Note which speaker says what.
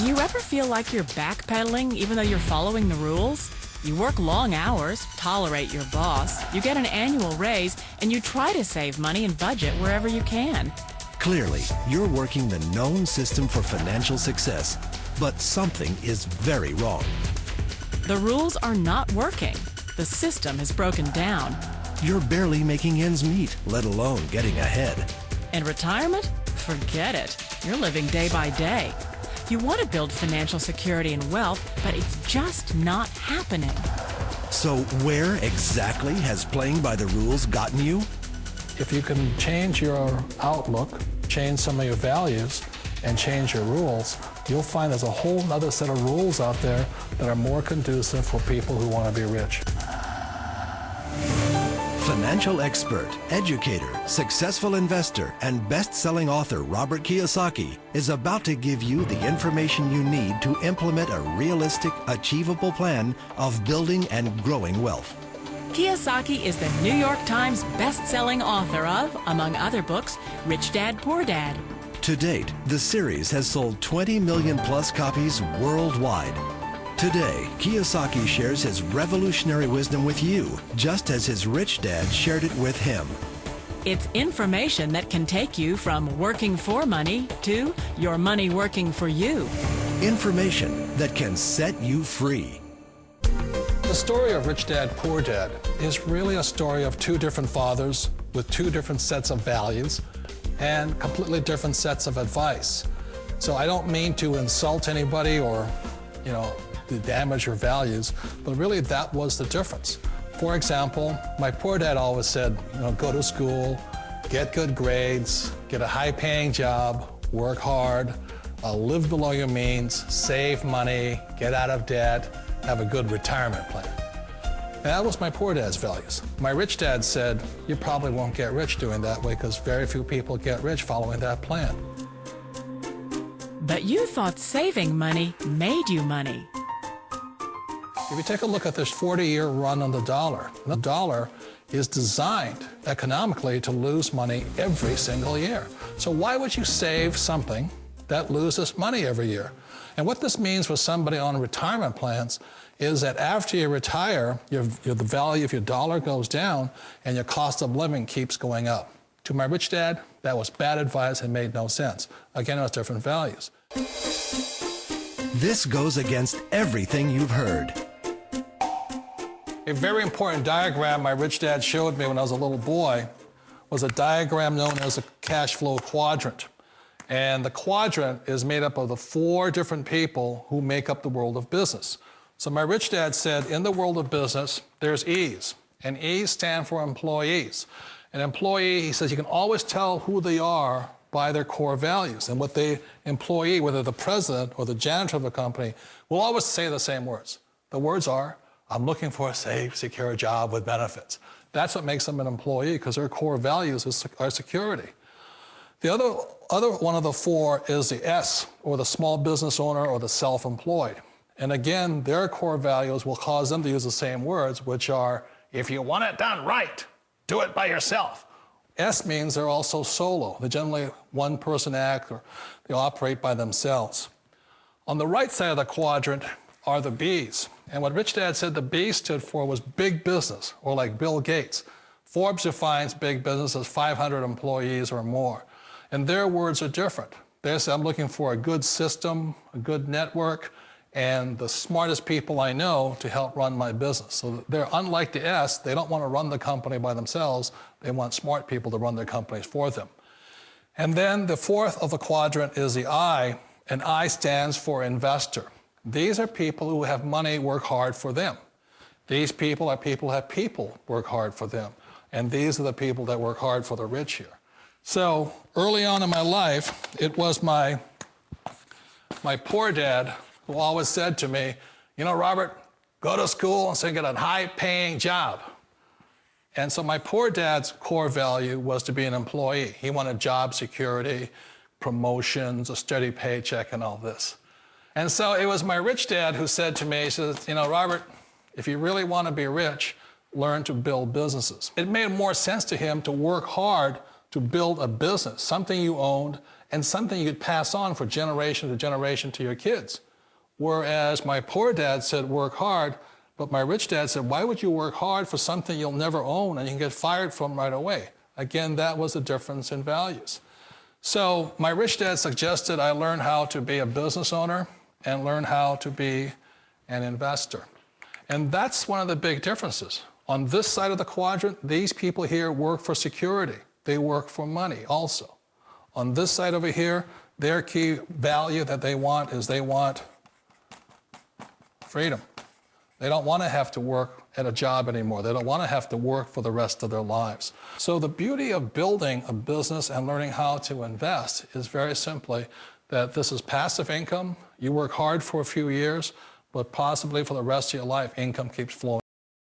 Speaker 1: Do you ever feel like you're backpedaling even though you're following the rules? You work long hours, tolerate your boss, you get an annual raise, and you try to save money and budget wherever you can.
Speaker 2: Clearly, you're working the known system for financial success, but something is very wrong.
Speaker 1: The rules are not working. The system has broken down.
Speaker 2: You're barely making ends meet, let alone getting ahead.
Speaker 1: And retirement? Forget it. You're living day by day. You want to build financial security and wealth, but it's just not happening.
Speaker 2: So where exactly has playing by the rules gotten you?
Speaker 3: If you can change your outlook, change some of your values, and change your rules, you'll find there's a whole other set of rules out there that are more conducive for people who want to be rich.
Speaker 2: Financial expert, educator, successful investor, and best-selling author Robert Kiyosaki is about to give you the information you need to implement a realistic, achievable plan of building and growing wealth.
Speaker 1: Kiyosaki is the New York Times best-selling author of, among other books, Rich Dad, Poor Dad.
Speaker 2: To date, the series has sold 20 million plus copies worldwide. Today, Kiyosaki shares his revolutionary wisdom with you, just as his rich dad shared it with him.
Speaker 1: It's information that can take you from working for money to your money working for you.
Speaker 2: Information that can set you free.
Speaker 3: The story of Rich Dad, Poor Dad is really a story of two different fathers with two different sets of values and completely different sets of advice. So I don't mean to insult anybody or, to damage your values, but really that was the difference. For example, my poor dad always said, go to school, get good grades, get a high-paying job, work hard, live below your means, save money, get out of debt, have a good retirement plan. And that was my poor dad's values. My rich dad said, you probably won't get rich doing that way because very few people get rich following that plan.
Speaker 1: But you thought saving money made you money.
Speaker 3: If you take a look at this 40-year run on the dollar is designed economically to lose money every single year. So why would you save something that loses money every year? And what this means for somebody on retirement plans is that after you retire, the value of your dollar goes down and your cost of living keeps going up. To my rich dad, that was bad advice and made no sense. Again, it was different values.
Speaker 2: This goes against everything you've heard.
Speaker 3: A very important diagram my rich dad showed me when I was a little boy was a diagram known as a cash flow quadrant. And the quadrant is made up of the four different people who make up the world of business. So my rich dad said, in the world of business, there's E's, and E's stand for employees. An employee, he says, you can always tell who they are by their core values. And what the employee, whether the president or the janitor of the company, will always say the same words. The words are, I'm looking for a safe, secure job with benefits. That's what makes them an employee, because their core values are security. The other one of the four is the S, or the small business owner or the self-employed. And again, their core values will cause them to use the same words, which are, if you want it done right, do it by yourself. S means they're also solo. They're generally one-person act, or they operate by themselves. On the right side of the quadrant are the B's. And what Rich Dad said the B stood for was big business, or like Bill Gates. Forbes defines big business as 500 employees or more. And their words are different. They say, I'm looking for a good system, a good network, and the smartest people I know to help run my business. So they're unlike the S. They don't want to run the company by themselves. They want smart people to run their companies for them. And then the fourth of the quadrant is the I, and I stands for investor. These are people who have money work hard for them. These people are people who have people work hard for them. And these are the people that work hard for the rich here. So early on in my life, it was my poor dad who always said to me, Robert, go to school and so get a high-paying job. And so my poor dad's core value was to be an employee. He wanted job security, promotions, a steady paycheck, and all this. And so it was my rich dad who said to me, he says, Robert, if you really want to be rich, learn to build businesses. It made more sense to him to work hard to build a business, something you owned and something you could pass on for generation to generation to your kids. Whereas my poor dad said, work hard, but my rich dad said, why would you work hard for something you'll never own and you can get fired from right away? Again, that was the difference in values. So my rich dad suggested I learn how to be a business owner and learn how to be an investor. And that's one of the big differences. On this side of the quadrant, these people here work for security. They work for money also. On this side over here, their key value that they want is they want freedom. They don't want to have to work at a job anymore. They don't want to have to work for the rest of their lives. So the beauty of building a business and learning how to invest is very simply that this is passive income. You work hard for a few years, but possibly for the rest of your life, income keeps flowing.